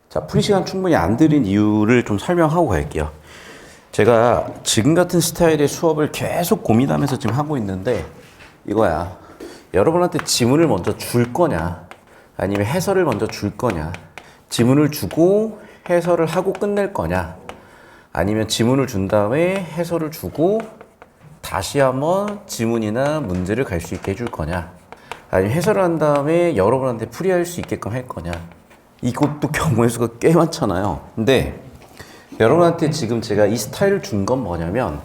자, 풀이 시간 충분히 안 들인 이유를 좀 설명하고 갈게요. 제가 지금 같은 스타일의 수업을 계속 고민하면서 지금 하고 있는데 이거야. 여러분한테 지문을 먼저 줄 거냐, 아니면 해설을 먼저 줄 거냐, 지문을 주고 해설을 하고 끝낼 거냐, 아니면 지문을 준 다음에 해설을 주고 다시 한번 지문이나 문제를 갈 수 있게 해줄 거냐, 아니면 해설을 한 다음에 여러분한테 풀이할 수 있게끔 할 거냐. 이것도 경우의 수가 꽤 많잖아요. 근데 여러분한테 지금 제가 이 스타일을 준 건 뭐냐면,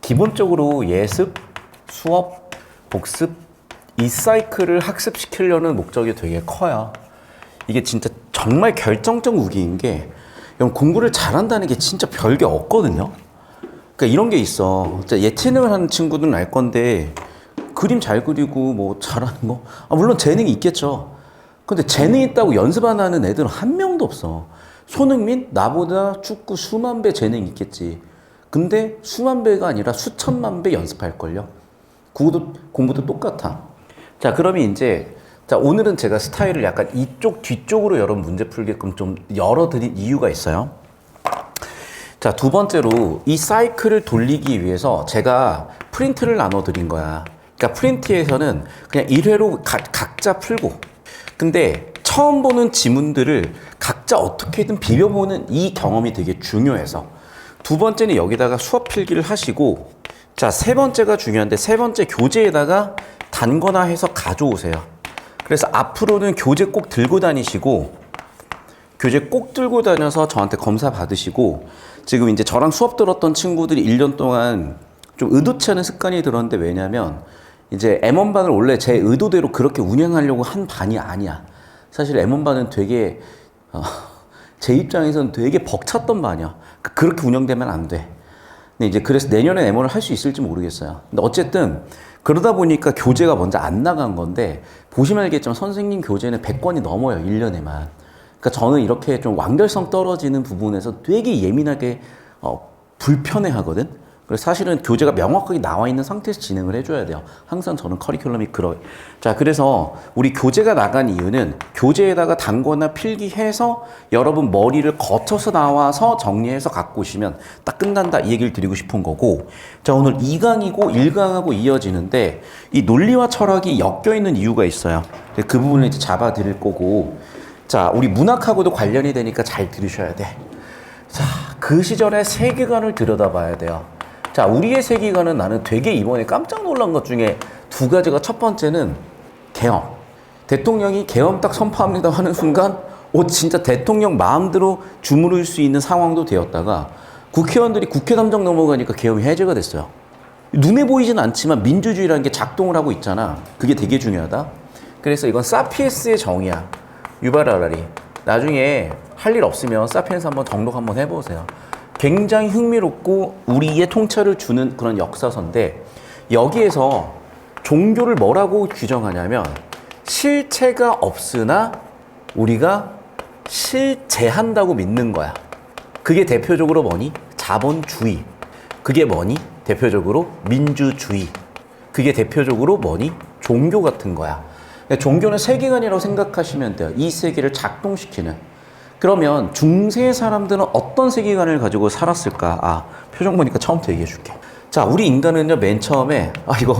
기본적으로 예습, 수업, 복습, 이 사이클을 학습시키려는 목적이 되게 커요. 이게 진짜 정말 결정적 무기인 게, 공부를 잘한다는 게 진짜 별게 없거든요. 그러니까 이런 게 있어. 예체능을 하는 친구들은 알 건데, 그림 잘 그리고 뭐 잘하는 거, 물론 재능이 있겠죠. 근데 재능 있다고 연습 안 하는 애들은 한 명도 없어. 손흥민? 나보다 축구 수만 배 재능 있겠지. 근데 수만 배가 아니라 수천만 배 연습할걸요. 그것도 공부도 똑같아. 자, 그러면 이제, 자, 오늘은 제가 스타일을 약간 이쪽 뒤쪽으로 여러분 문제 풀게끔 좀 열어드린 이유가 있어요. 자, 두 번째로 이 사이클을 돌리기 위해서 제가 프린트를 나눠드린 거야. 그러니까 프린트에서는 그냥 1회로 각자 풀고, 근데 처음 보는 지문들을 각자 어떻게든 비벼보는 이 경험이 되게 중요해서, 두 번째는 여기다가 수업 필기를 하시고, 자, 세 번째가 중요한데, 세 번째 교재에다가 단거나 해서 가져오세요. 그래서 앞으로는 교재 꼭 들고 다니시고, 교재 꼭 들고 다녀서 저한테 검사 받으시고, 지금 이제 저랑 수업 들었던 친구들이 1년 동안 좀 의도치 않은 습관이 들었는데, 왜냐면 이제 M1반을 원래 제 의도대로 그렇게 운영하려고 한 반이 아니야. 사실 M1반은 되게 제 입장에서는 되게 벅찼던 반이야. 그렇게 운영되면 안 돼. 근데 이제 그래서 내년에 M1을 할 수 있을지 모르겠어요. 근데 어쨌든 그러다 보니까 교재가 먼저 안 나간 건데, 보시면 알겠지만 선생님 교재는 100권이 넘어요, 1년에만. 그러니까 저는 이렇게 좀 완결성 떨어지는 부분에서 되게 예민하게 불편해 하거든. 그래서 사실은 교재가 명확하게 나와 있는 상태에서 진행을 해줘야 돼요. 항상 저는 커리큘럼이 그래요. 자, 그래서 우리 교재가 나간 이유는 교재에다가 단거나 필기해서 여러분 머리를 거쳐서 나와서 정리해서 갖고 오시면 딱 끝난다, 이 얘기를 드리고 싶은 거고, 자, 오늘 2강이고 1강하고 이어지는데 이 논리와 철학이 엮여 있는 이유가 있어요. 그 부분을 이제 잡아 드릴 거고, 자, 우리 문학하고도 관련이 되니까 잘 들으셔야 돼. 자, 그 시절의 세계관을 들여다봐야 돼요. 자, 우리의 세계관은 나는 되게 이번에 깜짝 놀란 것 중에 두 가지가, 첫 번째는 계엄. 대통령이 계엄 딱 선포합니다 하는 순간, 진짜 대통령 마음대로 주무를 수 있는 상황도 되었다가, 국회의원들이 국회 담정 넘어가니까 계엄이 해제가 됐어요. 눈에 보이진 않지만 민주주의라는 게 작동을 하고 있잖아. 그게 되게 중요하다. 그래서 이건 사피엔스의 정의야. 유발 하라리. 나중에 할 일 없으면 사피엔스 한번 정독 한번 해보세요. 굉장히 흥미롭고 우리의 통찰을 주는 그런 역사서인데, 여기에서 종교를 뭐라고 규정하냐면, 실체가 없으나 우리가 실제한다고 믿는 거야. 그게 대표적으로 뭐니? 자본주의. 그게 뭐니? 대표적으로 민주주의. 그게 대표적으로 뭐니? 종교 같은 거야. 종교는 세계관이라고 생각하시면 돼요. 이 세계를 작동시키는. 그러면 중세 사람들은 어떤 세계관을 가지고 살았을까? 표정 보니까 처음부터 얘기해 줄게. 자, 우리 인간은요, 맨 처음에, 이거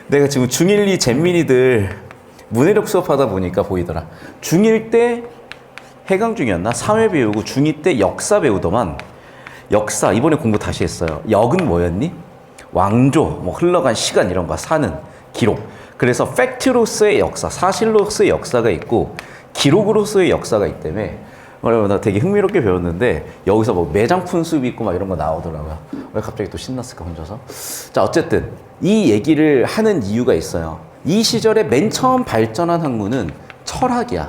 내가 지금 중1, 2 잼민이들 문해력 수업하다 보니까 보이더라. 중1 때 해강 중이었나? 사회 배우고 중2 때 역사 배우더만. 역사, 이번에 공부 다시 했어요. 역은 뭐였니? 왕조, 뭐 흘러간 시간 이런 거, 사는 기록. 그래서 팩트로서의 역사, 사실로서의 역사가 있고, 기록으로서의 역사가 있기 때문에, 나 되게 흥미롭게 배웠는데, 여기서 뭐 매장품 수입 있고 막 이런 거 나오더라고요. 왜 갑자기 또 신났을까, 혼자서? 자, 어쨌든 이 얘기를 하는 이유가 있어요. 이 시절에 맨 처음 발전한 학문은 철학이야.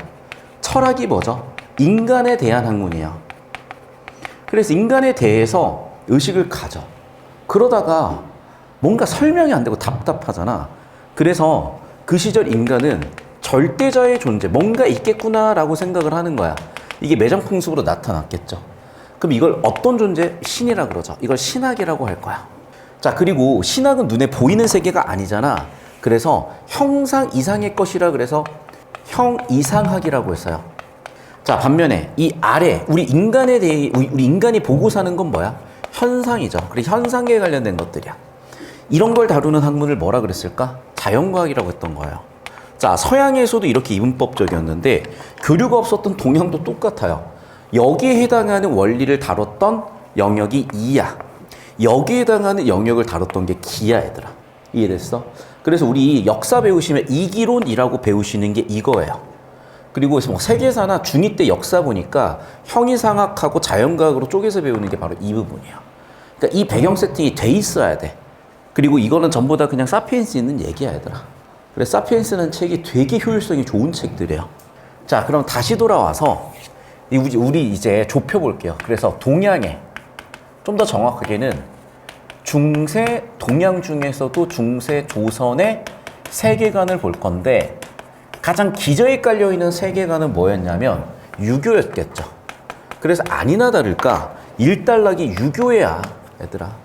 철학이 뭐죠? 인간에 대한 학문이에요. 그래서 인간에 대해서 의식을 가져. 그러다가 뭔가 설명이 안 되고 답답하잖아. 그래서 그 시절 인간은 절대자의 존재, 뭔가 있겠구나라고 생각을 하는 거야. 이게 매장풍습으로 나타났겠죠. 그럼 이걸 어떤 존재? 신이라 그러죠. 이걸 신학이라고 할 거야. 자, 그리고 신학은 눈에 보이는 세계가 아니잖아. 그래서 형상 이상의 것이라 그래서 형이상학이라고 했어요. 자, 반면에 이 아래 우리 인간에 대해 우리 인간이 보고 사는 건 뭐야? 현상이죠. 그리고 현상에 관련된 것들이야. 이런 걸 다루는 학문을 뭐라 그랬을까? 자연과학이라고 했던 거예요. 자, 서양에서도 이렇게 이분법적이었는데 교류가 없었던 동양도 똑같아요. 여기에 해당하는 원리를 다뤘던 영역이 이야. 여기에 해당하는 영역을 다뤘던 게 기야, 얘들아. 이해됐어? 그래서 우리 역사 배우시면 이기론이라고 배우시는 게 이거예요. 그리고 뭐 세계사나 중2 때 역사 보니까 형이상학하고 자연과학으로 쪼개서 배우는 게 바로 이 부분이에요. 그러니까 이 배경 세팅이 돼 있어야 돼. 그리고 이거는 전부 다 그냥 사피엔스 있는 얘기야, 얘들아. 그래서 사피엔스라는 책이 되게 효율성이 좋은 책들이에요. 자, 그럼 다시 돌아와서 우리 이제 좁혀볼게요. 그래서 동양에 좀 더 정확하게는 중세 동양 중에서도 중세 조선의 세계관을 볼 건데 가장 기저에 깔려있는 세계관은 뭐였냐면 유교였겠죠. 그래서 아니나 다를까 일단락이 유교야, 얘들아.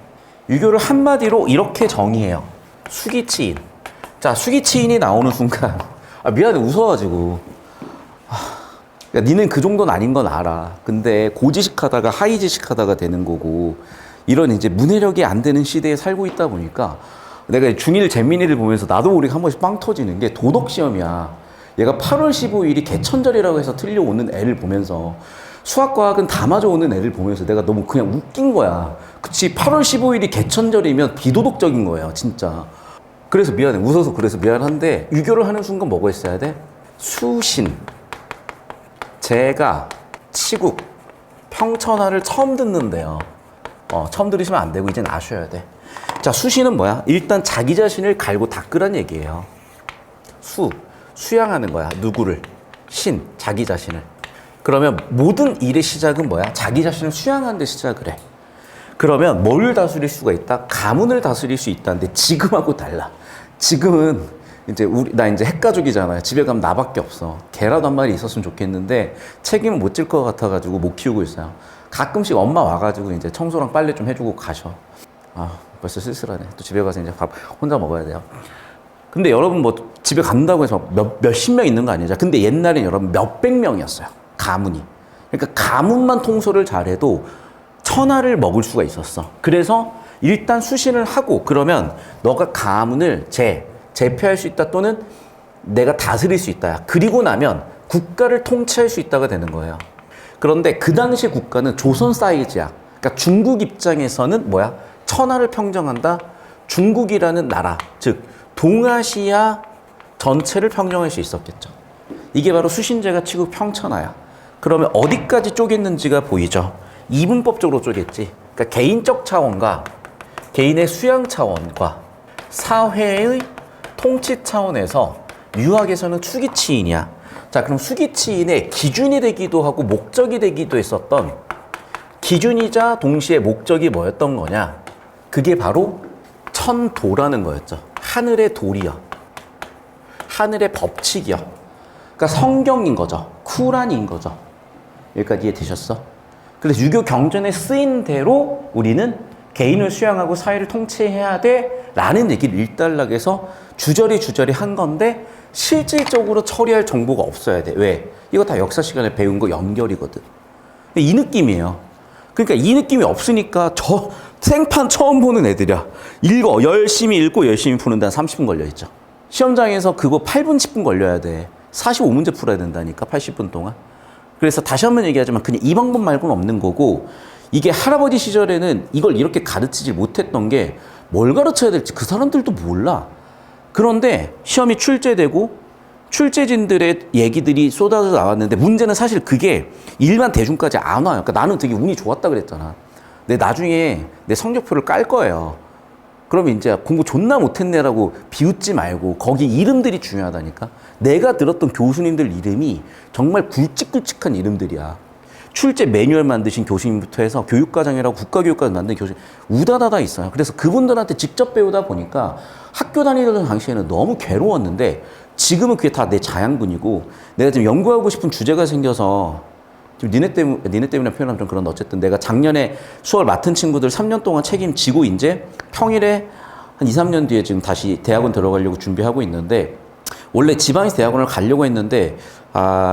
유교를 한마디로 이렇게 정의해요. 수기치인. 자, 수기치인이 나오는 순간 미안해, 웃어가지고 그러니까 니는 그 정도는 아닌 건 알아. 근데 고지식 하다가 하이지식 하다가 되는 거고 이런 이제 문해력이 안 되는 시대에 살고 있다 보니까 내가 중1 잼민이를 보면서 나도 모르게 한 번씩 빵 터지는 게 도덕시험이야. 얘가 8월 15일이 개천절이라고 해서 틀려오는 애를 보면서 수학과학은 다 맞아오는 애를 보면서 내가 너무 그냥 웃긴 거야. 그치, 8월 15일이 개천절이면 비도덕적인 거예요, 진짜. 그래서 미안해, 웃어서 그래서 미안한데 유교를 하는 순간 뭐가 있어야 돼? 수신, 제가, 치국, 평천하를 처음 듣는데요. 처음 들으시면 안 되고 이젠 아셔야 돼. 자, 수신은 뭐야? 일단 자기 자신을 갈고 닦으란 얘기예요. 수양하는 거야. 누구를? 신, 자기 자신을. 그러면 모든 일의 시작은 뭐야? 자기 자신을 수양하는 데 시작을 해. 그러면 뭘 다스릴 수가 있다? 가문을 다스릴 수 있다는데 지금하고 달라. 지금은 이제 나 이제 핵가족이잖아요. 집에 가면 나밖에 없어. 개라도 한 마리 있었으면 좋겠는데 책임을 못 질 것 같아가지고 못 키우고 있어요. 가끔씩 엄마 와가지고 이제 청소랑 빨래 좀 해주고 가셔. 벌써 쓸쓸하네. 또 집에 가서 이제 밥 혼자 먹어야 돼요. 근데 여러분 뭐 집에 간다고 해서 몇십 명 있는 거 아니죠? 근데 옛날엔 여러분 몇백 명이었어요. 가문이. 그러니까 가문만 통솔을 잘해도 천하를 먹을 수가 있었어. 그래서 일단 수신을 하고 그러면 너가 가문을 제패할 수 있다 또는 내가 다스릴 수 있다. 그리고 나면 국가를 통치할 수 있다가 되는 거예요. 그런데 그 당시 국가는 조선 사이즈야. 그러니까 중국 입장에서는 뭐야? 천하를 평정한다. 중국이라는 나라, 즉 동아시아 전체를 평정할 수 있었겠죠. 이게 바로 수신제가 치국 평천하야. 그러면 어디까지 쪼갰는지가 보이죠. 이분법적으로 쪼갰지. 그러니까 개인적 차원과 개인의 수양 차원과 사회의 통치 차원에서 유학에서는 수기치인이야. 자, 그럼 수기치인의 기준이 되기도 하고 목적이 되기도 했었던 기준이자 동시에 목적이 뭐였던 거냐? 그게 바로 천도라는 거였죠. 하늘의 도리요. 하늘의 법칙이요. 그러니까 성경인 거죠. 쿠란인 거죠. 여기까지 이해되셨어? 그래서 유교 경전에 쓰인 대로 우리는 개인을 수양하고 사회를 통치해야 돼 라는 얘기를 일단락에서 주저리 한 건데 실질적으로 처리할 정보가 없어야 돼. 왜? 이거 다 역사 시간에 배운 거 연결이거든. 이 느낌이에요. 그러니까 이 느낌이 없으니까 저 생판 처음 보는 애들이야. 열심히 읽고 열심히 푸는데 한 30분 걸려있죠. 시험장에서 그거 8분, 10분 걸려야 돼. 45문제 풀어야 된다니까, 80분 동안. 그래서 다시 한번 얘기하지만 그냥 이 방법 말고는 없는 거고, 이게 할아버지 시절에는 이걸 이렇게 가르치지 못했던 게 뭘 가르쳐야 될지 그 사람들도 몰라. 그런데 시험이 출제되고 출제진들의 얘기들이 쏟아져 나왔는데 문제는 사실 그게 일반 대중까지 안 와요. 그러니까 나는 되게 운이 좋았다 그랬잖아. 근데 나중에 내 성적표를 깔 거예요. 그러면 이제 공부 존나 못했네라고 비웃지 말고 거기 이름들이 중요하다니까. 내가 들었던 교수님들 이름이 정말 굵직굵직한 이름들이야. 출제 매뉴얼 만드신 교수님부터 해서 교육과장이라고 국가교육과장 만든 교수님 우다다다 있어요. 그래서 그분들한테 직접 배우다 보니까 학교 다니던 당시에는 너무 괴로웠는데 지금은 그게 다 내 자양분이고 내가 지금 연구하고 싶은 주제가 생겨서 지금 니네 때문에 표현하면 좀 그런데 어쨌든 내가 작년에 수업을 맡은 친구들 3년 동안 책임지고 이제 평일에 한 2, 3년 뒤에 지금 다시 대학원 들어가려고 준비하고 있는데 원래 지방에서 대학원을 가려고 했는데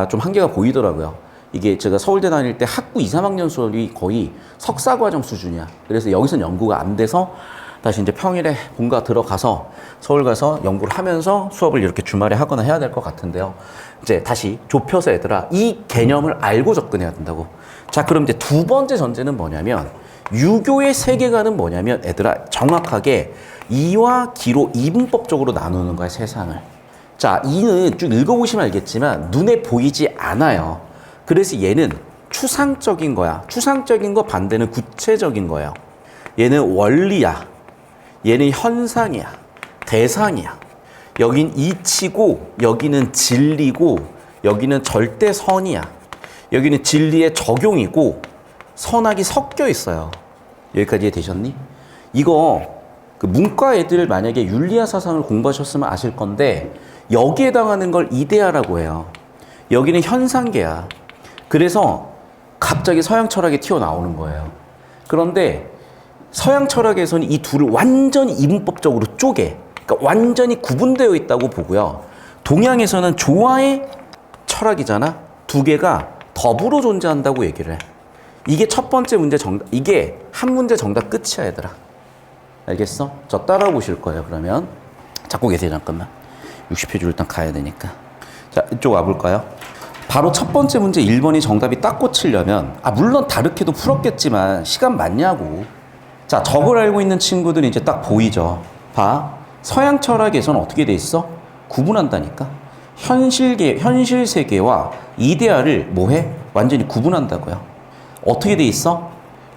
좀 한계가 보이더라고요. 이게 제가 서울대 다닐 때 학부 2, 3학년 수업이 거의 석사과정 수준이야. 그래서 여기서는 연구가 안 돼서 다시 이제 평일에 본가 들어가서 서울 가서 연구를 하면서 수업을 이렇게 주말에 하거나 해야 될 것 같은데요. 이제 다시 좁혀서 얘들아, 이 개념을 알고 접근해야 된다고. 자, 그럼 이제 두 번째 전제는 뭐냐면, 유교의 세계관은 뭐냐면 얘들아, 정확하게 이와 기로 이분법적으로 나누는 거야, 세상을. 자, 이는 쭉 읽어보시면 알겠지만 눈에 보이지 않아요. 그래서 얘는 추상적인 거야. 추상적인 거 반대는 구체적인 거예요. 얘는 원리야. 얘는 현상이야. 대상이야. 여긴 이치고, 여기는 진리고, 여기는 절대선이야. 여기는 진리의 적용이고, 선악이 섞여 있어요. 여기까지 이해되셨니? 이거 그 문과 애들 만약에 윤리학 사상을 공부하셨으면 아실 건데, 여기에 해당하는 걸 이데아라고 해요. 여기는 현상계야. 그래서 갑자기 서양 철학이 튀어나오는 거예요. 그런데 서양 철학에서는 이 둘을 완전히 이분법적으로 쪼개, 그러니까 완전히 구분되어 있다고 보고요. 동양에서는 조화의 철학이잖아. 두 개가 더불어 존재한다고 얘기를 해. 이게 첫 번째 문제 정답, 이게 한 문제 정답 끝이야, 얘들아. 알겠어? 저 따라오실 거예요, 그러면. 잡고 계세요, 잠깐만. 60페이지 일단 가야 되니까. 자, 이쪽 와볼까요? 바로 첫 번째 문제 1번이 정답이 딱 꽂히려면, 물론 다르게도 풀었겠지만 시간 많냐고. 자, 저걸 알고 있는 친구들이 이제 딱 보이죠. 봐. 서양 철학에서는 어떻게 돼 있어? 구분한다니까. 현실 세계와 이데아를 뭐해? 완전히 구분한다고요. 어떻게 돼 있어?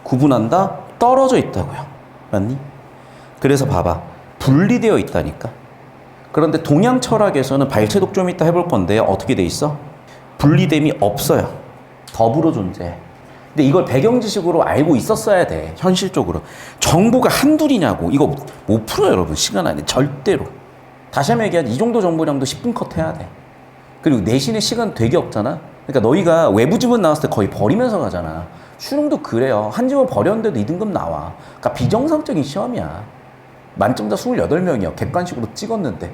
구분한다? 떨어져 있다고요. 맞니? 그래서 봐봐. 분리되어 있다니까. 그런데 동양 철학에서는 발췌독 좀 이따 해볼 건데 어떻게 돼 있어? 분리됨이 없어요. 더불어 존재해. 근데 이걸 배경 지식으로 알고 있었어야 돼. 현실적으로. 정보가 한둘이냐고. 이거 못 풀어요, 여러분. 시간 안에. 절대로. 다시 한번 얘기하지. 이 정도 정보량도 10분 컷 해야 돼. 그리고 내신의 시간 되게 없잖아. 그러니까 너희가 외부 지문 나왔을 때 거의 버리면서 가잖아. 수능도 그래요. 한 지문 버렸는데도 2등급 나와. 그러니까 비정상적인 시험이야. 만점자 28명이요. 객관식으로 찍었는데.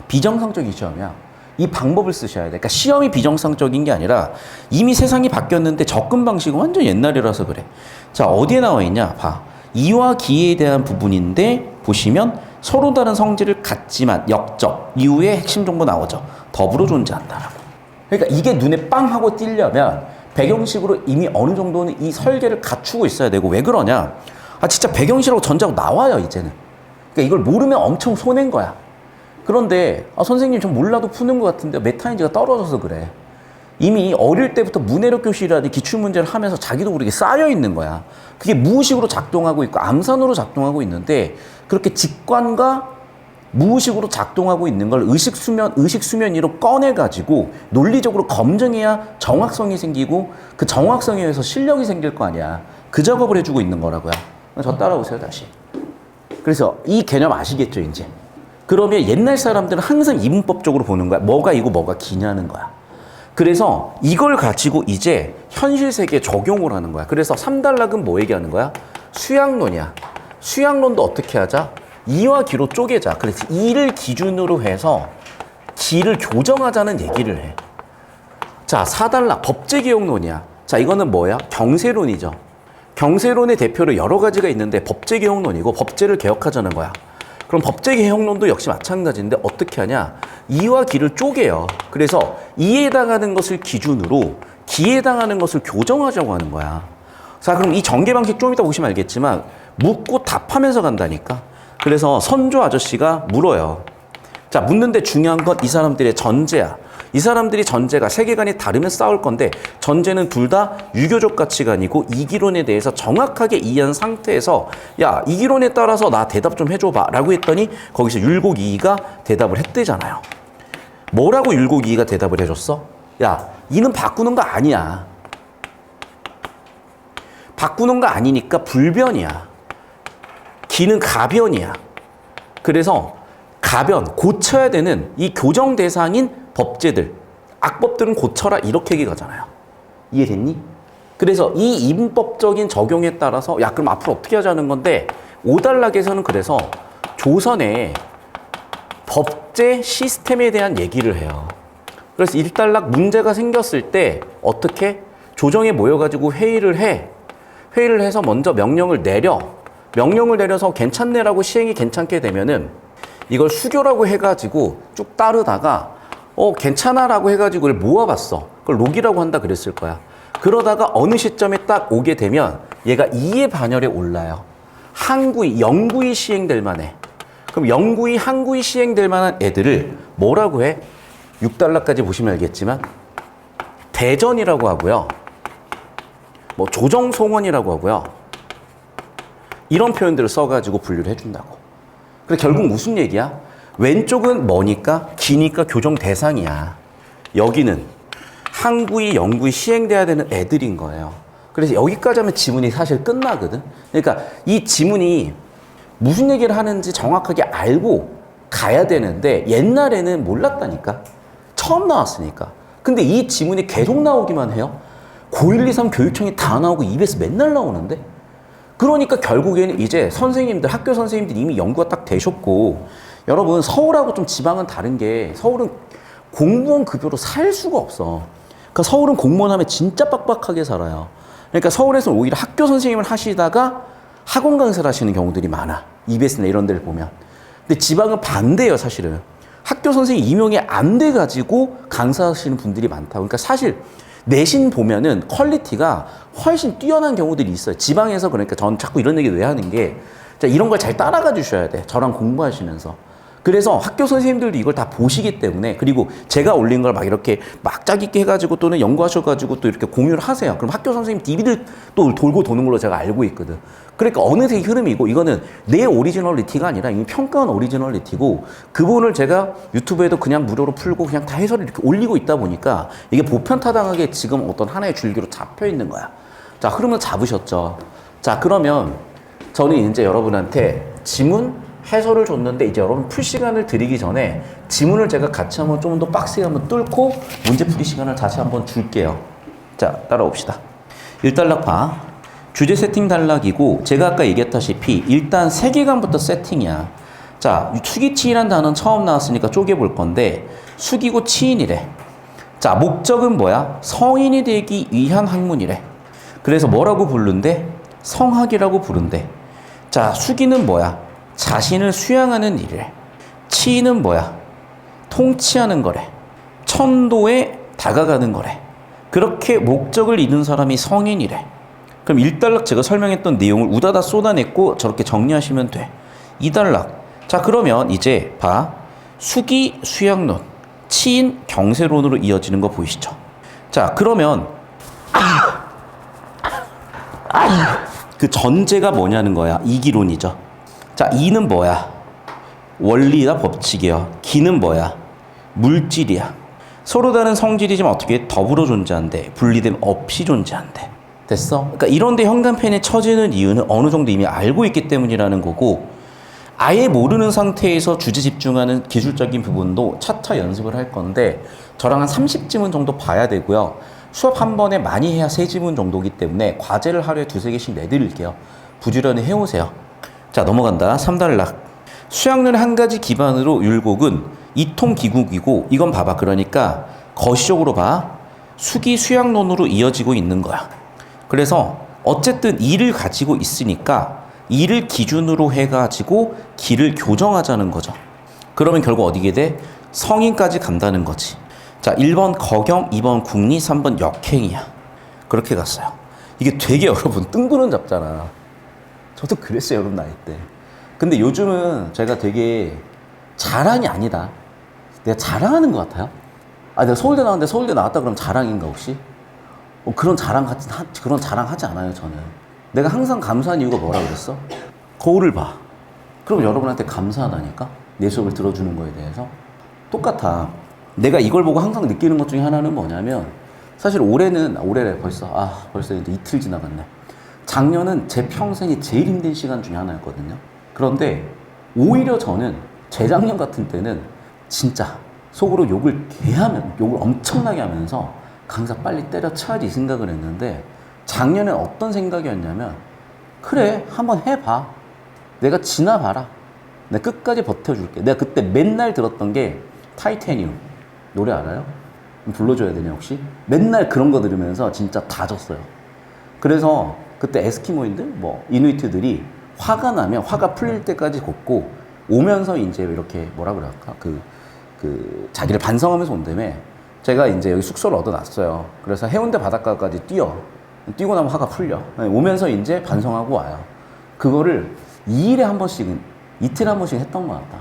비정상적인 시험이야. 이 방법을 쓰셔야 돼. 그러니까 시험이 비정상적인 게 아니라 이미 세상이 바뀌었는데 접근 방식은 완전 옛날이라서 그래. 자, 어디에 나와 있냐? 봐. 이와 기에 대한 부분인데 보시면 서로 다른 성질을 갖지만 역적 이후에 핵심 정보 나오죠. 더불어 존재한다라고. 그러니까 이게 눈에 빵 하고 띄려면 배경식으로 이미 어느 정도는 이 설계를 갖추고 있어야 되고. 왜 그러냐? 진짜 배경식으로 전자고 나와요, 이제는. 그러니까 이걸 모르면 엄청 손해인 거야. 그런데 선생님 좀 몰라도 푸는 것 같은데 메타인지가 떨어져서 그래. 이미 어릴 때부터 문해력 교실이라든지 기출문제를 하면서 자기도 모르게 쌓여 있는 거야. 그게 무의식으로 작동하고 있고 암산으로 작동하고 있는데, 그렇게 직관과 무의식으로 작동하고 있는 걸 의식수면 위로 꺼내가지고 논리적으로 검증해야 정확성이 생기고, 그 정확성에 의해서 실력이 생길 거 아니야. 그 작업을 해주고 있는 거라고요. 저 따라오세요, 다시. 그래서 이 개념 아시겠죠, 이제? 그러면 옛날 사람들은 항상 이분법적으로 보는 거야. 뭐가 이고 뭐가 기냐는 거야. 그래서 이걸 가지고 이제 현실 세계에 적용을 하는 거야. 그래서 3단락은 뭐 얘기하는 거야? 수양론이야. 수양론도 어떻게 하자? 이와 기로 쪼개자. 그래서 이를 기준으로 해서 기를 교정하자는 얘기를 해. 자, 4단락 법제개혁론이야. 자, 이거는 뭐야? 경세론이죠. 경세론의 대표로 여러 가지가 있는데 법제개혁론이고, 법제를 개혁하자는 거야. 그럼 법제개혁론도 역시 마찬가지인데 어떻게 하냐? 이와 기를 쪼개요. 그래서 이에 해당하는 것을 기준으로 기에 해당하는 것을 교정하자고 하는 거야. 자, 그럼 이 전개 방식 좀 이따 보시면 알겠지만 묻고 답하면서 간다니까. 그래서 선조 아저씨가 물어요. 자, 묻는데 중요한 건 이 사람들의 전제야. 이 사람들이 전제가 세계관이 다르면 싸울 건데, 전제는 둘 다 유교적 가치관이고 이기론에 대해서 정확하게 이해한 상태에서 야, 이기론에 따라서 나 대답 좀 해줘봐 라고 했더니 거기서 율곡이이가 대답을 했대잖아요. 뭐라고 율곡이이가 대답을 해줬어? 야, 이는 바꾸는 거 아니야. 바꾸는 거 아니니까 불변이야. 기는 가변이야. 그래서 가변, 고쳐야 되는 이 교정 대상인 법제들, 악법들은 고쳐라, 이렇게 얘기하잖아요. 이해됐니? 그래서 이 이분법적인 적용에 따라서 야, 그럼 앞으로 어떻게 하자는 건데, 5단락에서는 그래서 조선의 법제 시스템에 대한 얘기를 해요. 그래서 1단락 문제가 생겼을 때 어떻게 조정에 모여가지고 회의를 해. 회의를 해서 먼저 명령을 내려. 명령을 내려서 괜찮네라고 시행이 괜찮게 되면은 이걸 수교라고 해가지고 쭉 따르다가 괜찮아라고 해가지고 그걸 모아봤어. 그걸 록이라고 한다 그랬을 거야. 그러다가 어느 시점에 딱 오게 되면 얘가 2의 반열에 올라요. 항구이, 영구이 시행될 만해. 그럼 영구이, 항구이 시행될 만한 애들을 뭐라고 해? 6달러까지 보시면 알겠지만 대전이라고 하고요. 뭐 조정송원이라고 하고요. 이런 표현들을 써가지고 분류를 해준다고. 그래서 결국 무슨 얘기야? 왼쪽은 뭐니까? 기니까 교정 대상이야. 여기는 항구이, 영구이 시행돼야 되는 애들인 거예요. 그래서 여기까지 하면 지문이 사실 끝나거든. 그러니까 이 지문이 무슨 얘기를 하는지 정확하게 알고 가야 되는데 옛날에는 몰랐다니까. 처음 나왔으니까. 근데 이 지문이 계속 나오기만 해요. 고1, 2, 3 교육청이 다 나오고 EBS 맨날 나오는데. 그러니까 결국에는 이제 선생님들, 학교 선생님들 이미 연구가 딱 되셨고, 여러분 서울하고 좀 지방은 다른 게 서울은 공무원 급여로 살 수가 없어. 그러니까 서울은 공무원 하면 진짜 빡빡하게 살아요. 그러니까 서울에서는 오히려 학교 선생님을 하시다가 학원 강사를 하시는 경우들이 많아. EBS나 이런 데를 보면. 근데 지방은 반대예요, 사실은. 학교 선생님 임용이 안 돼가지고 강사하시는 분들이 많다. 그러니까 사실 내신 보면은 퀄리티가 훨씬 뛰어난 경우들이 있어요. 지방에서. 그러니까 전 자꾸 이런 얘기 왜 하는 게, 자, 이런 걸 잘 따라가 주셔야 돼. 저랑 공부하시면서. 그래서 학교 선생님들도 이걸 다 보시기 때문에, 그리고 제가 올린 걸 막 이렇게 막 짜깁기 해가지고 또는 연구하셔가지고 또 이렇게 공유를 하세요. 그럼 학교 선생님 DB들 또 돌고 도는 걸로 제가 알고 있거든. 그러니까 어느새 흐름이고, 이거는 내 오리지널리티가 아니라 이미 평가한 오리지널리티고, 그 부분을 제가 유튜브에도 그냥 무료로 풀고 그냥 다 해설을 이렇게 올리고 있다 보니까 이게 보편타당하게 지금 어떤 하나의 줄기로 잡혀 있는 거야. 자, 흐름을 잡으셨죠. 자, 그러면 저는 이제 여러분한테 지문 해설을 줬는데, 이제 여러분 풀 시간을 드리기 전에 지문을 제가 같이 한번 좀 더 빡세게 한번 뚫고 문제 풀이 시간을 다시 한번 줄게요. 자, 따라옵시다. 1단락 봐. 주제 세팅 단락이고, 제가 아까 얘기했다시피 일단 세계관부터 세팅이야. 자, 수기치인이라는 단어는 처음 나왔으니까 쪼개볼 건데, 수기고 치인이래. 자, 목적은 뭐야? 성인이 되기 위한 학문이래. 그래서 뭐라고 부른대? 성학이라고 부른대. 자, 수기는 뭐야? 자신을 수양하는 일이래. 치인은 뭐야? 통치하는 거래. 천도에 다가가는 거래. 그렇게 목적을 이룬 사람이 성인이래. 그럼 1단락 제가 설명했던 내용을 우다다 쏟아냈고 저렇게 정리하시면 돼. 2단락. 자, 그러면 이제 봐. 수기 수양론, 치인 경세론으로 이어지는 거 보이시죠? 자, 그러면 그 전제가 뭐냐는 거야. 이기론이죠. 자, 이는 뭐야? 원리나 법칙이야. 기는 뭐야? 물질이야. 서로 다른 성질이지만 어떻게 더불어 존재한대. 분리됨 없이 존재한대. 됐어? 그러니까 이런데 형단펜에 쳐지는 이유는 어느 정도 이미 알고 있기 때문이라는 거고, 아예 모르는 상태에서 주제 집중하는 기술적인 부분도 차차 연습을 할 건데, 저랑 한 30지문 정도 봐야 되고요. 수업 한 번에 많이 해야 3지문 정도이기 때문에 과제를 하루에 2-3개씩 내드릴게요. 부지런히 해오세요. 자, 넘어간다. 3단락. 수양론의 한 가지 기반으로 율곡은 이통기국이고, 이건 봐봐. 그러니까 거시적으로 봐. 수기 수양론으로 이어지고 있는 거야. 그래서 어쨌든 이를 가지고 있으니까 이를 기준으로 해가지고 기를 교정하자는 거죠. 그러면 결국 어디게 돼? 성인까지 간다는 거지. 자, 1번 거경, 2번 국리, 3번 역행이야. 그렇게 갔어요. 이게 되게 여러분 뜬구름 잡잖아. 저도 그랬어요, 여러분 나이 때. 근데 요즘은 제가 되게 자랑이 아니다. 내가 자랑하는 것 같아요. 아, 내가 서울대 나왔는데 서울대 나왔다 그러면 자랑인가 혹시? 그런 자랑 하지 않아요, 저는. 내가 항상 감사한 이유가 뭐라 그랬어? 거울을 봐. 그럼 여러분한테 감사하다니까? 내 수업을 들어주는 거에 대해서. 똑같아. 내가 이걸 보고 항상 느끼는 것 중에 하나는 뭐냐면, 사실 올해래 벌써 이제 이틀 지나갔네. 작년은 제 평생에 제일 힘든 시간 중에 하나였거든요. 그런데 오히려 저는 재작년 같은 때는 진짜 속으로 욕을 엄청나게 하면서 강사 빨리 때려쳐야지 이 생각을 했는데, 작년엔 어떤 생각이었냐면, 그래, 한번 해봐. 내가 지나봐라. 내가 끝까지 버텨줄게. 내가 그때 맨날 들었던 게 타이타늄 노래 알아요? 불러줘야 되냐 혹시? 맨날 그런 거 들으면서 진짜 다 졌어요. 그래서 그때 에스키모인들 뭐 이누이트들이 화가 나면 화가 풀릴 때까지 걷고 오면서 이제 이렇게 뭐라 그럴까 그 자기를 반성하면서 온다며. 제가 이제 여기 숙소를 얻어놨어요. 그래서 해운대 바닷가까지 뛰고 나면 화가 풀려. 오면서 이제 반성하고 와요. 그거를 2일에 한 번씩은, 이틀에 한 번씩 했던 것 같다.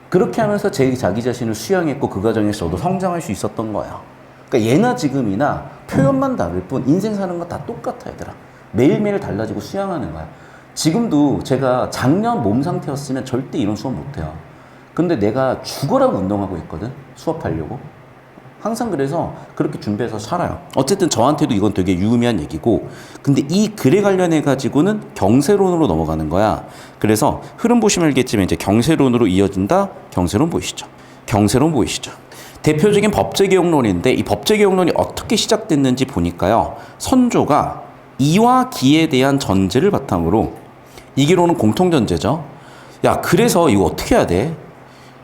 그렇게 하면서 자기 자신을 수양했고 그 과정에서 저도 성장할 수 있었던 거예요. 그러니까 예나 지금이나 표현만 다를 뿐 인생 사는 거 다 똑같아 얘들아. 매일매일 달라지고 수양하는 거야. 지금도 제가 작년 몸 상태였으면 절대 이런 수업 못해요. 근데 내가 죽어라고 운동하고 있거든. 수업하려고. 항상 그래서 그렇게 준비해서 살아요. 어쨌든 저한테도 이건 되게 유의미한 얘기고, 근데 이 글에 관련해 가지고는 경세론으로 넘어가는 거야. 그래서 흐름 보시면 알겠지만 이제 경세론으로 이어진다. 경세론 보이시죠? 경세론 보이시죠? 대표적인 법제개혁론인데 이 법제개혁론이 어떻게 시작됐는지 보니까요. 선조가 이와 기에 대한 전제를 바탕으로, 이기로는 공통전제죠. 야, 그래서 이거 어떻게 해야 돼?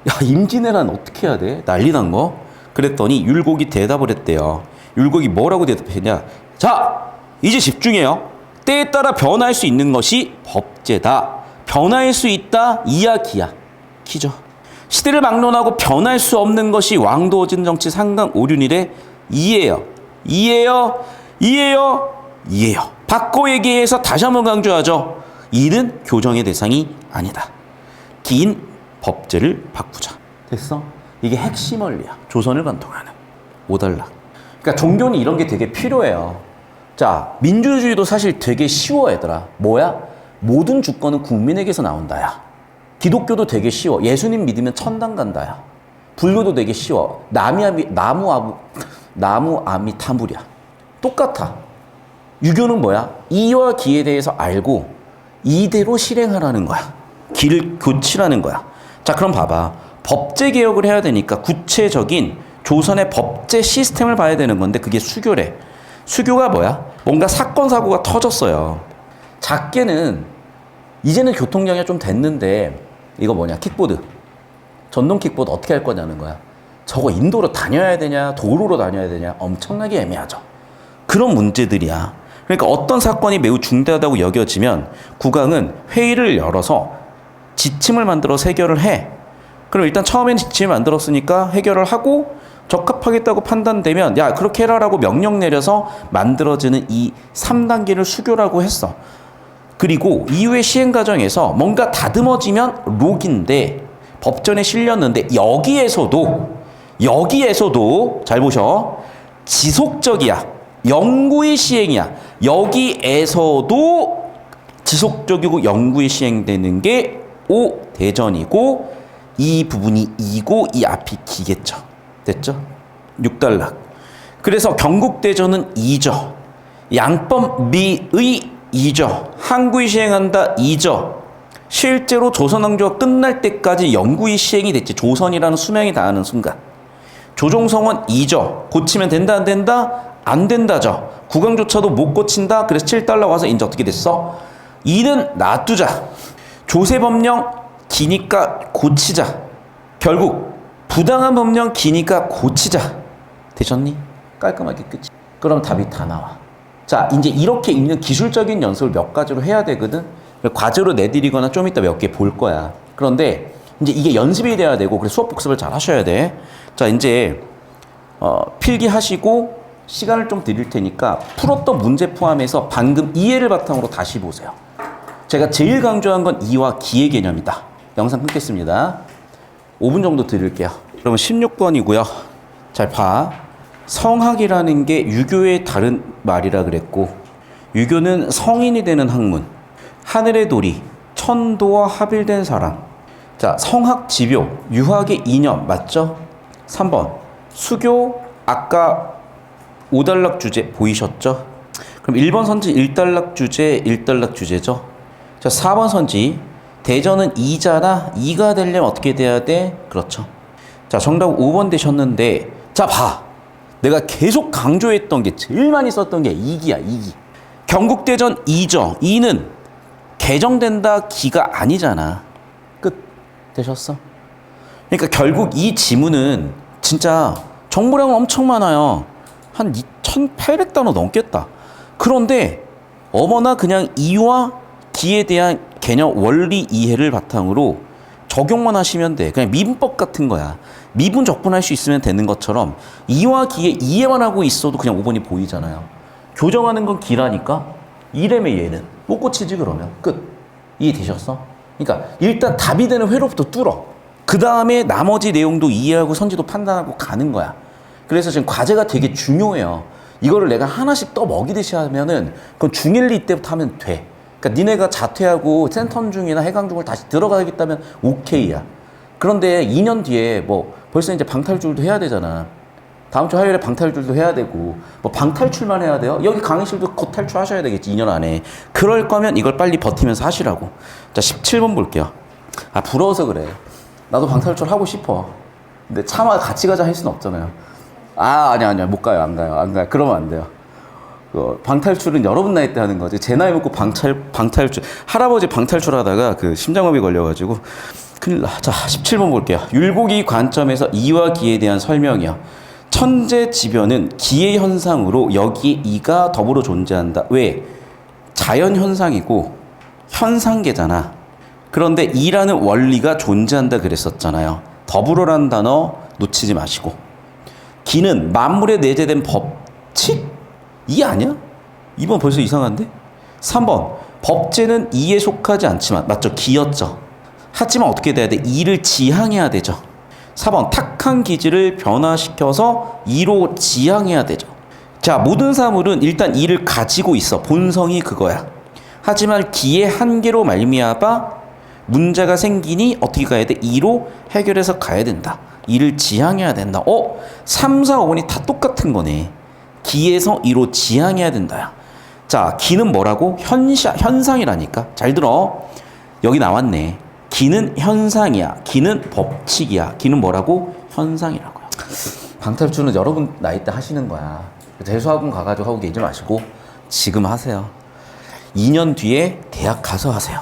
야, 임진왜란 어떻게 해야 돼? 난리 난 거? 그랬더니 율곡이 대답을 했대요. 율곡이 뭐라고 대답했냐? 자, 이제 집중해요. 때에 따라 변할 수 있는 것이 법제다. 변할 수 있다. 이야 기야. 기죠. 시대를 막론하고 변할 수 없는 것이 왕도어진 정치 상강 오륜이래. 이해요. 이해요. 이해요. 이해요. 바꿔 얘기해서 다시 한번 강조하죠. 이는 교정의 대상이 아니다. 긴 법제를 바꾸자. 됐어? 이게 핵심 원리야. 조선을 관통하는 5단락. 그러니까 종교는 이런 게 되게 필요해요. 자, 민주주의도 사실 되게 쉬워 얘들아. 뭐야? 모든 주권은 국민에게서 나온다야. 기독교도 되게 쉬워. 예수님 믿으면 천당 간다야. 불교도 되게 쉬워. 나무 아미타불이야. 똑같아. 유교는 뭐야? 이와 기에 대해서 알고 이대로 실행하라는 거야. 길을 고치라는 거야. 자, 그럼 봐봐. 법제 개혁을 해야 되니까 구체적인 조선의 법제 시스템을 봐야 되는 건데 그게 수교래. 수교가 뭐야? 뭔가 사건 사고가 터졌어요. 작게는 이제는 교통량이 좀 됐는데 이거 뭐냐? 킥보드. 전동 킥보드 어떻게 할 거냐는 거야. 저거 인도로 다녀야 되냐? 도로로 다녀야 되냐? 엄청나게 애매하죠. 그런 문제들이야. 그러니까 어떤 사건이 매우 중대하다고 여겨지면 국왕은 회의를 열어서 지침을 만들어서 해결을 해. 그럼 일단 처음에는 지침을 만들었으니까 해결을 하고 적합하겠다고 판단되면 야, 그렇게 해라라고 명령 내려서 만들어지는 이 3단계를 수교라고 했어. 그리고 이후의 시행 과정에서 뭔가 다듬어지면 록인데 법전에 실렸는데 여기에서도 잘 보셔. 지속적이야. 영구히 시행이야. 여기에서도 지속적이고 영구히 시행되는 게 5대전이고 이 부분이 이고 이 앞이 기겠죠. 됐죠? 6단락. 그래서 경국대전은 이죠. 양법미의 이죠. 항구히 시행한다 이죠. 실제로 조선왕조가 끝날 때까지 영구히 시행이 됐지. 조선이라는 수명이 다하는 순간. 조종성은 이죠. 고치면 된다 안 된다? 안 된다죠. 국왕조차도 못 고친다. 그래서 7달러 와서 이제 어떻게 됐어? 이는 놔두자. 조세법령 기니까 고치자. 결국 부당한 법령 기니까 고치자. 되셨니? 깔끔하게 끝이. 그럼 답이 다 나와. 자, 이제 이렇게 읽는 기술적인 연습을 몇 가지로 해야 되거든. 과제로 내드리거나 좀 이따 몇 개 볼 거야. 그런데 이제 이게 연습이 돼야 되고 그래서 수업 복습을 잘 하셔야 돼. 자, 이제 필기하시고 시간을 좀 드릴 테니까 풀었던 문제 포함해서 방금 이해를 바탕으로 다시 보세요. 제가 제일 강조한 건 이와 기의 개념이다. 영상 끊겠습니다. 5분 정도 드릴게요. 그러면 16번이고요. 잘 봐. 성학이라는 게 유교의 다른 말이라 그랬고 유교는 성인이 되는 학문. 하늘의 도리, 천도와 합일된 사람. 자, 성학 지묘, 유학의 이념 맞죠? 3번. 수교, 아까 5단락 주제 보이셨죠? 그럼 1번 선지 1단락 주제, 1단락 주제죠? 자, 4번 선지. 대전은 이잖아. 이가 되려면 어떻게 돼야 돼? 그렇죠. 자, 정답 5번 되셨는데, 자, 봐. 내가 계속 강조했던 게 제일 많이 썼던 게 이기야, 이기. 경국대전 이죠. 이는 개정된다 기가 아니잖아. 끝. 되셨어? 그러니까 결국 이 지문은 진짜 정보량은 엄청 많아요. 한 2,800단어 넘겠다. 그런데 어머나 그냥 이와 기에 대한 개념 원리 이해를 바탕으로 적용만 하시면 돼. 그냥 미분법 같은 거야. 미분 적분할 수 있으면 되는 것처럼 이와 기에 이해만 하고 있어도 그냥 5번이 보이잖아요. 교정하는 건 기라니까 이래매 얘는 못 고치지 그러면 끝. 이해되셨어? 그러니까 일단 답이 되는 회로부터 뚫어. 그 다음에 나머지 내용도 이해하고 선지도 판단하고 가는 거야. 그래서 지금 과제가 되게 중요해요. 이거를 내가 하나씩 떠먹이듯이 하면은 그건 중1, 2 때부터 하면 돼. 그러니까 니네가 자퇴하고 센텀 중이나 해강 중을 다시 들어가겠다면 오케이야. 그런데 2년 뒤에 뭐 벌써 이제 방탈출도 해야 되잖아. 다음 주 화요일에 방탈출도 해야 되고 뭐 방탈출만 해야 돼요? 여기 강의실도 곧 탈출하셔야 되겠지 2년 안에. 그럴 거면 이걸 빨리 버티면서 하시라고. 자 17번 볼게요. 아 부러워서 그래. 나도 방탈출 하고 싶어. 근데 차마 같이 가자 할 수는 없잖아요. 아니야 못 가요. 안 가요. 그러면 안 돼요. 방탈출은 여러분 나이 때 하는 거지. 제 나이 먹고 방탈출 할아버지 방탈출 하다가 그 심장마비 걸려가지고 큰일 나. 자 17번 볼게요. 율곡이 관점에서 이와 기에 대한 설명이요. 천재지변은 기의 현상으로 여기에 이가 더불어 존재한다. 왜? 자연 현상이고 현상계잖아. 그런데 이라는 원리가 존재한다 그랬었잖아요. 더불어라는 단어 놓치지 마시고. 기는 만물에 내재된 법칙? 이 아니야? 2번 벌써 이상한데? 3번 법제는 이에 속하지 않지만 맞죠? 기였죠. 하지만 어떻게 돼야 돼? 이를 지향해야 되죠. 4번 탁한 기질을 변화시켜서 이로 지향해야 되죠. 자 모든 사물은 일단 이를 가지고 있어. 본성이 그거야. 하지만 기의 한계로 말미암아 문제가 생기니 어떻게 가야 돼? 이로 해결해서 가야 된다. 이를 지향해야 된다. 3, 4, 5번이 다 똑같은 거네. 기에서 이로 지향해야 된다. 자, 기는 뭐라고? 현상이라니까. 잘 들어. 여기 나왔네. 기는 현상이야. 기는 법칙이야. 기는 뭐라고? 현상이라고요. 방탈출은 여러분 나이 때 하시는 거야. 재수학원 가가지고 하고 계지 마시고 지금 하세요. 2년 뒤에 대학 가서 하세요.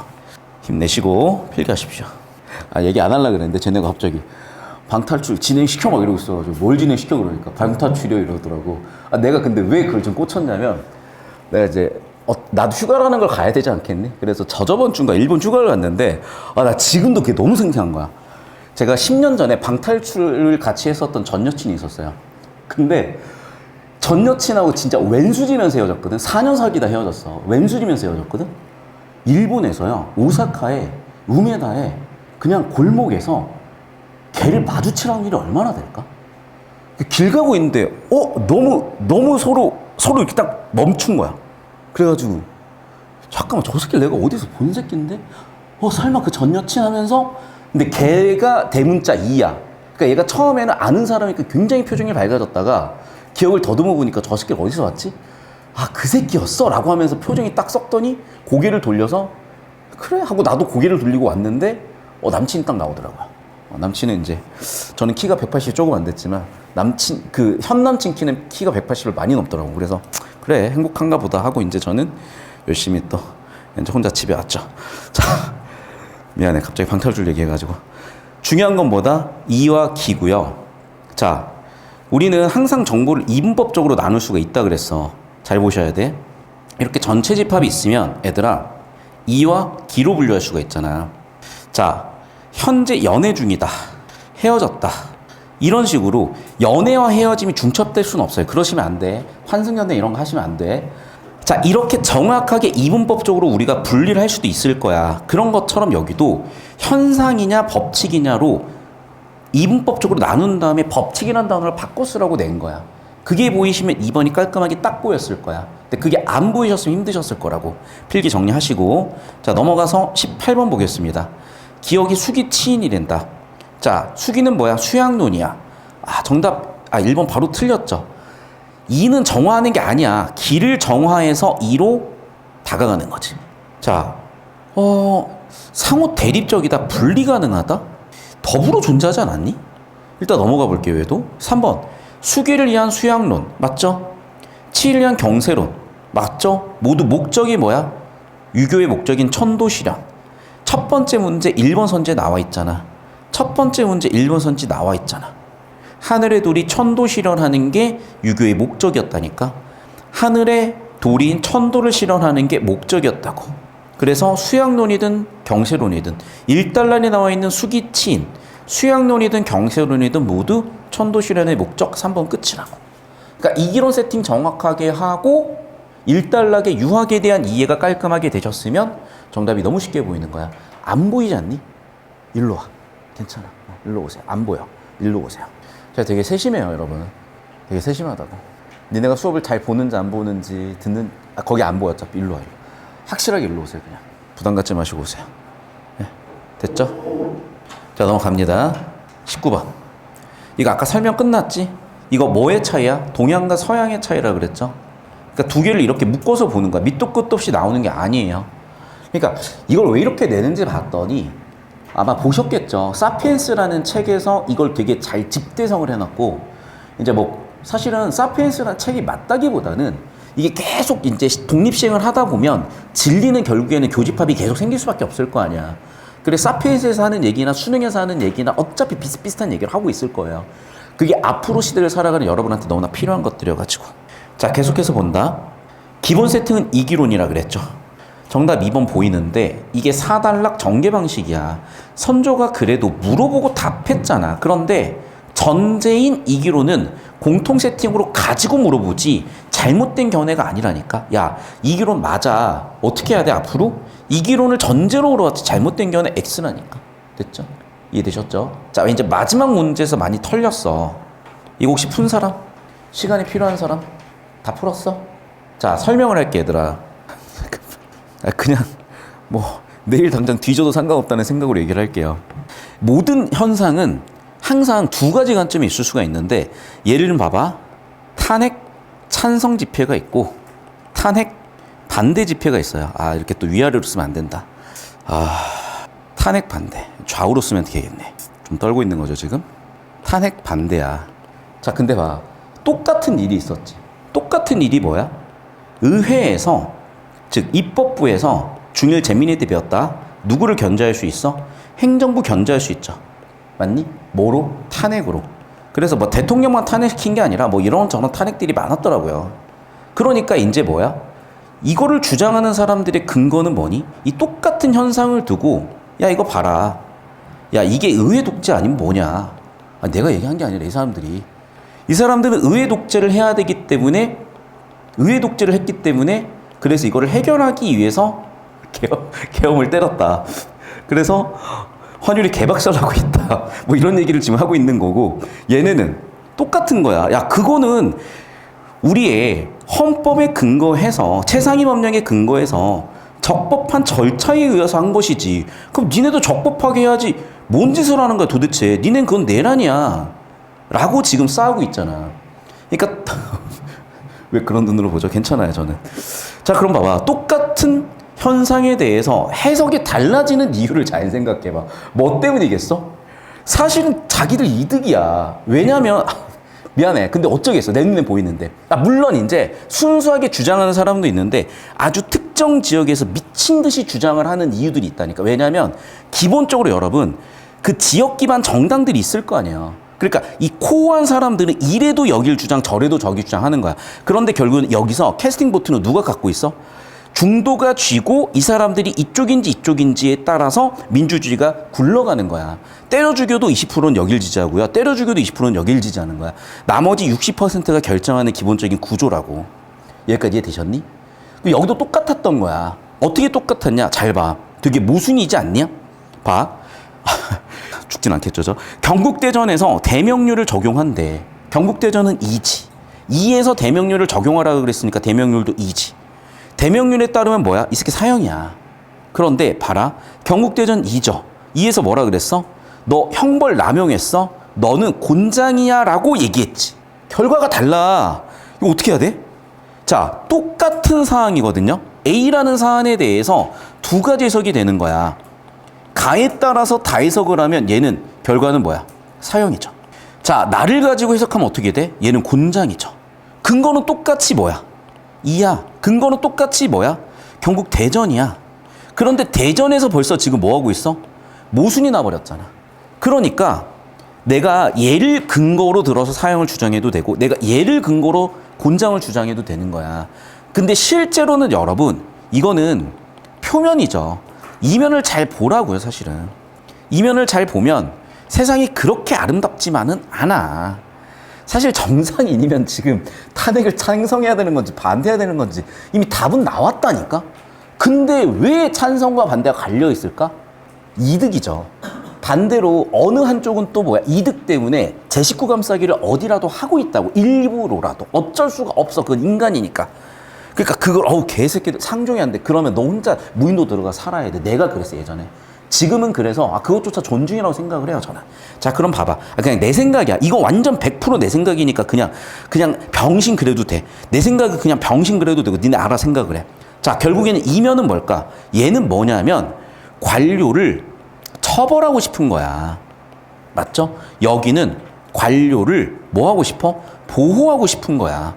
힘내시고 필기하십시오. 얘기 안 하려고 그랬는데 쟤네가 갑자기 방탈출 진행시켜 막 이러고 있어가지고 뭘 진행시켜 그러니까 방탈출이요 이러더라고. 내가 근데 왜 그걸 좀 꽂혔냐면 내가 이제 나도 휴가라는 걸 가야 되지 않겠니? 그래서 저번 주인가 일본 휴가를 갔는데 나 지금도 그게 너무 생생한 거야. 제가 10년 전에 방탈출을 같이 했었던 전 여친이 있었어요. 근데 전 여친하고 진짜 왼수지면서 헤어졌거든. 4년 사귀다 헤어졌어. 왼수지면서 헤어졌거든. 일본에서요. 오사카에 우메다에 그냥 골목에서 걔를 마주치라는 일이 얼마나 될까? 길 가고 있는데 너무 서로 이렇게 딱 멈춘 거야. 그래가지고 잠깐만 저 새끼 내가 어디서 본 새끼인데? 설마 그 전 여친 하면서 근데 걔가 대문자 2야. 그러니까 얘가 처음에는 아는 사람이니까 굉장히 표정이 밝아졌다가 기억을 더듬어 보니까 저 새끼가 어디서 왔지? 그 새끼였어 라고 하면서 표정이 딱 썩더니 고개를 돌려서 그래 하고 나도 고개를 돌리고 왔는데 남친이 딱 나오더라고요. 남친은 이제 저는 키가 180이 조금 안 됐지만 현 남친 키는 키가 180을 많이 넘더라고. 그래서 그래 행복한가 보다 하고 이제 저는 열심히 또 이제 혼자 집에 왔죠. 자 미안해 갑자기 방탈출 얘기해가지고. 중요한 건 뭐다? 이와 기고요. 자 우리는 항상 정보를 이분법적으로 나눌 수가 있다 그랬어. 잘 보셔야 돼. 이렇게 전체 집합이 있으면 얘들아 이와 기로 분류할 수가 있잖아. 자 현재 연애 중이다. 헤어졌다. 이런 식으로 연애와 헤어짐이 중첩될 수는 없어요. 그러시면 안 돼. 환승연애 이런 거 하시면 안 돼. 자 이렇게 정확하게 이분법적으로 우리가 분리를 할 수도 있을 거야. 그런 것처럼 여기도 현상이냐 법칙이냐로 이분법적으로 나눈 다음에 법칙이라는 단어를 바꿔 쓰라고 낸 거야. 그게 보이시면 2번이 깔끔하게 딱 보였을 거야. 근데 그게 안 보이셨으면 힘드셨을 거라고. 필기 정리하시고. 자 넘어가서 18번 보겠습니다. 기억이 수기 치인이 된다. 자 수기는 뭐야? 수양론이야. 정답 1번 바로 틀렸죠. 2는 정화하는 게 아니야. 기를 정화해서 2로 다가가는 거지. 자 상호 대립적이다. 분리 가능하다. 더불어 존재하지 않았니? 일단 넘어가 볼게요. 얘도 3번 수기를 위한 수양론 맞죠? 치를 위한 경세론 맞죠? 모두 목적이 뭐야? 유교의 목적인 천도실현. 첫 번째 문제 1번 선지에 나와 있잖아. 첫 번째 문제 1번 선지 나와 있잖아. 하늘의 돌이 천도 실현하는 게 유교의 목적이었다니까. 하늘의 돌인 천도를 실현하는 게 목적이었다고. 그래서 수양론이든 경세론이든 일단란에 나와 있는 수기치인 수양론이든 경세론이든 모두 천도 실현의 목적 3번 끝이라고. 그러니까 이기론 세팅 정확하게 하고 일단락의 유학에 대한 이해가 깔끔하게 되셨으면 정답이 너무 쉽게 보이는 거야. 안 보이지 않니? 일로 와. 괜찮아. 일로 오세요. 안 보여. 일로 오세요. 제가 되게 세심해요, 여러분. 되게 세심하다고. 니네가 수업을 잘 보는지 안 보는지 듣는, 거기 안 보여. 어차피 일로 와요. 확실하게 일로 오세요, 그냥. 부담 갖지 마시고 오세요. 네. 됐죠? 자, 넘어갑니다. 19번. 이거 아까 설명 끝났지? 이거 뭐의 차이야? 동양과 서양의 차이라 그랬죠? 그러니까 두 개를 이렇게 묶어서 보는 거야. 밑도 끝도 없이 나오는 게 아니에요. 그러니까 이걸 왜 이렇게 내는지 봤더니 아마 보셨겠죠. 사피엔스라는 책에서 이걸 되게 잘 집대성을 해놨고, 이제 뭐 사실은 사피엔스라는 책이 맞다기보다는 이게 계속 이제 독립시행을 하다 보면 진리는 결국에는 교집합이 계속 생길 수밖에 없을 거 아니야. 그래 사피엔스에서 하는 얘기나 수능에서 하는 얘기나 어차피 비슷비슷한 얘기를 하고 있을 거예요. 그게 앞으로 시대를 살아가는 여러분한테 너무나 필요한 것들이어가지고. 자, 계속해서 본다. 기본 세팅은 이기론이라 그랬죠. 정답 2번 보이는데 이게 4단락 전개 방식이야. 선조가 그래도 물어보고 답했잖아. 그런데 전제인 이기론은 공통 세팅으로 가지고 물어보지 잘못된 견해가 아니라니까. 야, 이기론 맞아. 어떻게 해야 돼 앞으로? 이기론을 전제로 물어봤지 잘못된 견해 X라니까. 됐죠? 이해되셨죠? 자, 이제 마지막 문제에서 많이 털렸어. 이거 혹시 푼 사람? 시간이 필요한 사람? 다 풀었어? 자, 설명을 할게 얘들아. 그냥 뭐 내일 당장 뒤져도 상관없다는 생각으로 얘기를 할게요. 모든 현상은 항상 두 가지 관점이 있을 수가 있는데, 예를 들면 봐봐. 탄핵 찬성 지표가 있고 탄핵 반대 지표가 있어요. 아, 이렇게 또 위아래로 쓰면 안 된다. 아, 탄핵 반대. 좌우로 쓰면 되겠네. 좀 떨고 있는 거죠 지금? 탄핵 반대야. 자, 근데 봐. 똑같은 일이 있었지. 똑같은 일이 뭐야? 의회에서, 즉 입법부에서 중일 재민이 때 배웠다. 누구를 견제할 수 있어? 행정부 견제할 수 있죠. 맞니? 뭐로? 탄핵으로. 그래서 뭐 대통령만 탄핵시킨 게 아니라 뭐 이런저런 탄핵들이 많았더라고요. 그러니까 이제 뭐야? 이거를 주장하는 사람들의 근거는 뭐니? 이 똑같은 현상을 두고 야, 이거 봐라. 야, 이게 의회 독재 아니면 뭐냐? 아, 내가 얘기한 게 아니라 이 사람들이. 이 사람들은 의회 독재를 해야 되기 때문에, 의회 독재를 했기 때문에 그래서 이거를 해결하기 위해서 계엄을 때렸다. 그래서 환율이 개박살나고 있다. 뭐 이런 얘기를 지금 하고 있는 거고, 얘네는 똑같은 거야. 야, 그거는 우리의 헌법에 근거해서, 최상위 법령에 근거해서 적법한 절차에 의해서 한 것이지. 그럼 니네도 적법하게 해야지. 뭔 짓을 하는 거야 도대체. 니넨 그건 내란이야. 라고 지금 싸우고 있잖아. 그러니까 왜 그런 눈으로 보죠? 괜찮아요 저는. 자, 그럼 봐봐. 똑같은 현상에 대해서 해석이 달라지는 이유를 잘 생각해봐. 뭐 때문이겠어? 사실은 자기들 이득이야. 왜냐면 미안해. 근데 어쩌겠어. 내 눈에 보이는데. 물론 이제 순수하게 주장하는 사람도 있는데 아주 특정 지역에서 미친 듯이 주장을 하는 이유들이 있다니까. 왜냐면 기본적으로 여러분 그 지역 기반 정당들이 있을 거 아니에요. 그러니까 이 코어한 사람들은 이래도 여길 주장 저래도 저기 주장하는 거야. 그런데 결국은 여기서 캐스팅 보트는 누가 갖고 있어? 중도가 쥐고 이 사람들이 이쪽인지 이쪽인지에 따라서 민주주의가 굴러가는 거야. 때려 죽여도 20%는 여길 지지하고요. 때려 죽여도 20%는 여길 지지하는 거야. 나머지 60%가 결정하는 기본적인 구조라고. 여기까지 이해되셨니? 여기도 똑같았던 거야. 어떻게 똑같았냐? 잘 봐. 되게 모순이지 않냐? 봐. 죽진 않겠죠. 저. 경국대전에서 대명률을 적용한대. 경국대전은 2지. 2에서 대명률을 적용하라고 그랬으니까 대명률도 2지. 대명률에 따르면 뭐야? 이 새끼 사형이야. 그런데 봐라. 경국대전 2죠. 2에서 뭐라 그랬어? 너 형벌 남용했어? 너는 곤장이야 라고 얘기했지. 결과가 달라. 이거 어떻게 해야 돼? 자, 똑같은 사항이거든요. A라는 사안에 대해서 두 가지 해석이 되는 거야. 가에 따라서 다 해석을 하면 얘는 결과는 뭐야? 사형이죠. 자, 나를 가지고 해석하면 어떻게 돼? 얘는 곤장이죠. 근거는 똑같이 뭐야? 이야. 근거는 똑같이 뭐야? 경국 대전이야. 그런데 대전에서 벌써 지금 뭐 하고 있어? 모순이 나버렸잖아. 그러니까 내가 얘를 근거로 들어서 사형을 주장해도 되고 내가 얘를 근거로 곤장을 주장해도 되는 거야. 근데 실제로는 여러분 이거는 표면이죠. 이면을 잘 보라고요, 사실은. 이면을 잘 보면 세상이 그렇게 아름답지만은 않아. 사실 정상인이면 지금 탄핵을 찬성해야 되는 건지 반대해야 되는 건지 이미 답은 나왔다니까? 근데 왜 찬성과 반대가 갈려 있을까? 이득이죠. 반대로 어느 한쪽은 또 뭐야? 이득 때문에 제 식구 감싸기를 어디라도 하고 있다고. 일부러라도. 어쩔 수가 없어. 그건 인간이니까. 그러니까 그걸 개새끼들 상종이 안 돼. 그러면 너 혼자 무인도 들어가 살아야 돼. 내가 그랬어 예전에. 지금은 그래서 그것조차 존중이라고 생각을 해요 저는. 자 그럼 봐봐. 그냥 내 생각이야. 이거 완전 100% 내 생각이니까 그냥 병신 그래도 돼. 내 생각은 그냥 병신 그래도 되고 니네 알아 생각을 해. 자 결국에는 이면은 뭘까? 얘는 뭐냐면 관료를 처벌하고 싶은 거야. 맞죠? 여기는 관료를 뭐 하고 싶어? 보호하고 싶은 거야.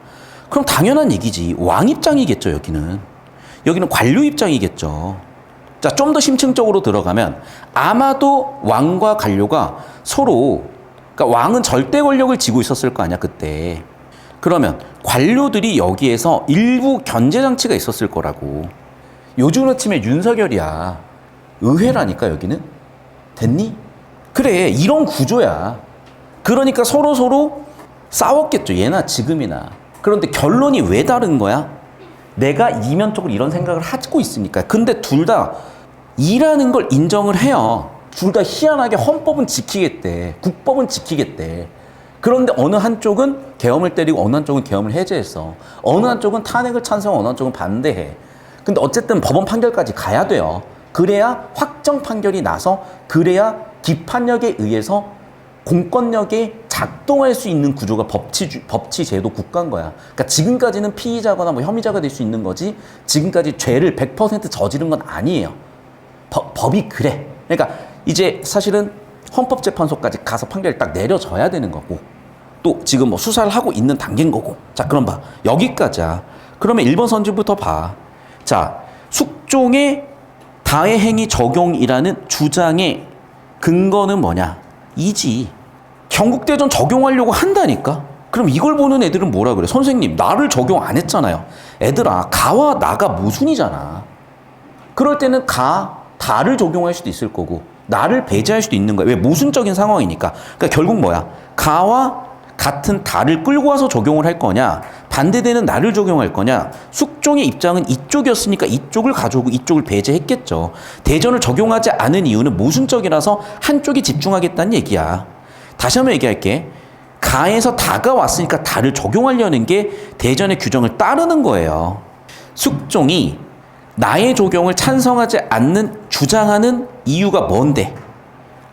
그럼 당연한 얘기지. 왕 입장이겠죠, 여기는. 여기는 관료 입장이겠죠. 자, 좀 더 심층적으로 들어가면 아마도 왕과 관료가 서로, 그러니까 왕은 절대 권력을 쥐고 있었을 거 아니야, 그때. 그러면 관료들이 여기에서 일부 견제 장치가 있었을 거라고. 요즘으로 치면 윤석열이야. 의회라니까, 여기는. 됐니? 그래, 이런 구조야. 그러니까 서로 싸웠겠죠, 예나 지금이나. 그런데 결론이 왜 다른 거야? 내가 이면적으로 이런 생각을 하고 있으니까. 근데 둘 다 이라는 걸 인정을 해요. 둘 다 희한하게 헌법은 지키겠대. 국법은 지키겠대. 그런데 어느 한쪽은 계엄을 때리고 어느 한쪽은 계엄을 해제했어. 어느 한쪽은 탄핵을 찬성하고 어느 한쪽은 반대해. 근데 어쨌든 법원 판결까지 가야 돼요. 그래야 확정 판결이 나서 그래야 기판력에 의해서 공권력에 작동할 수 있는 구조가 법치 제도 국가인 거야. 그러니까 지금까지는 피의자거나 뭐 혐의자가 될 수 있는 거지 지금까지 죄를 100% 저지른 건 아니에요. 법이 그래. 그러니까 이제 사실은 헌법재판소까지 가서 판결이 딱 내려져야 되는 거고 또 지금 뭐 수사를 하고 있는 단계인 거고. 자 그럼 봐. 여기까지야. 그러면 1번 선지부터 봐. 자 숙종의 다해행위 적용이라는 주장의 근거는 뭐냐? 이지. 경국대전 적용하려고 한다니까? 그럼 이걸 보는 애들은 뭐라 그래? 선생님, 나를 적용 안 했잖아요. 애들아, 가와 나가 모순이잖아. 그럴 때는 다를 적용할 수도 있을 거고, 나를 배제할 수도 있는 거야. 왜? 모순적인 상황이니까. 그러니까 결국 뭐야? 가와 같은 다를 끌고 와서 적용을 할 거냐? 반대되는 나를 적용할 거냐? 숙종의 입장은 이쪽이었으니까 이쪽을 가져오고 이쪽을 배제했겠죠. 대전을 적용하지 않은 이유는 모순적이라서 한쪽에 집중하겠다는 얘기야. 다시 한번 얘기할게. 가에서 다가 왔으니까 다를 적용하려는 게 대전의 규정을 따르는 거예요. 숙종이 나의 적용을 찬성하지 않는 주장하는 이유가 뭔데?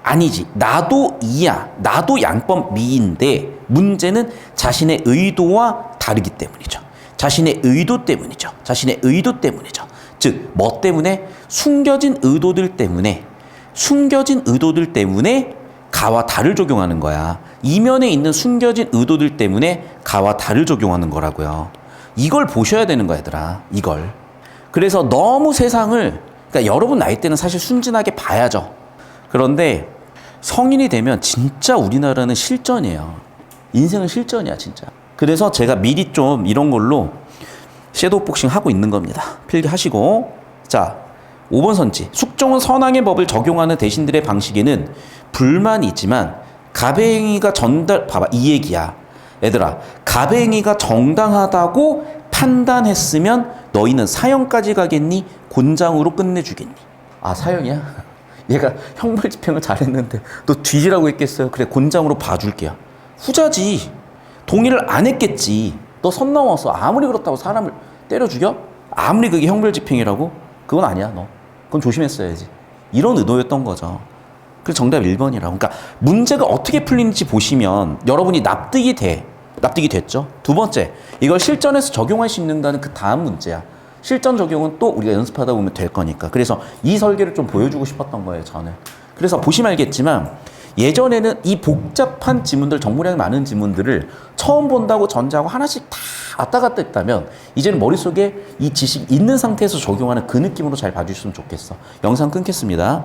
아니지. 나도 이야. 나도 양법 미인데 문제는 자신의 의도와 다르기 때문이죠. 자신의 의도 때문이죠. 자신의 의도 때문이죠. 즉, 뭐 때문에? 숨겨진 의도들 때문에 가와 다를 적용하는 거야. 이면에 있는 숨겨진 의도들 때문에 가와 다를 적용하는 거라고요. 이걸 보셔야 되는 거야, 얘들아. 이걸. 그래서 너무 세상을, 그러니까 여러분 나이 때는 사실 순진하게 봐야죠. 그런데 성인이 되면 진짜 우리나라는 실전이에요. 인생은 실전이야, 진짜. 그래서 제가 미리 좀 이런 걸로 섀도우 복싱 하고 있는 겁니다. 필기하시고. 자, 5번 선지. 숙종은 선왕의 법을 적용하는 대신들의 방식에는 불만이 있지만 가배행위가 봐봐, 이 얘기야. 얘들아, 가배행위가 정당하다고 판단했으면 너희는 사형까지 가겠니? 곤장으로 끝내주겠니? 아, 사형이야? 얘가 형벌집행을 잘했는데 너 뒤지라고 했겠어요? 그래, 곤장으로 봐줄게요. 후자지. 동의를 안 했겠지. 너 선 넘었어. 아무리 그렇다고 사람을 때려 죽여? 아무리 그게 형벌집행이라고? 그건 아니야, 너. 그건 조심했어야지. 이런 의도였던 거죠. 그래서 정답 1번이라고. 그러니까 문제가 어떻게 풀리는지 보시면 여러분이 납득이 됐죠? 두 번째, 이걸 실전에서 적용할 수 있는가는 그 다음 문제야. 실전 적용은 또 우리가 연습하다 보면 될 거니까. 그래서 이 설계를 좀 보여주고 싶었던 거예요, 저는. 그래서 보시면 알겠지만 예전에는 이 복잡한 지문들, 정보량이 많은 지문들을 처음 본다고 전제하고 하나씩 다 왔다 갔다 했다면 이제는 머릿속에 이 지식이 있는 상태에서 적용하는 그 느낌으로 잘 봐주셨으면 좋겠어. 영상 끊겠습니다.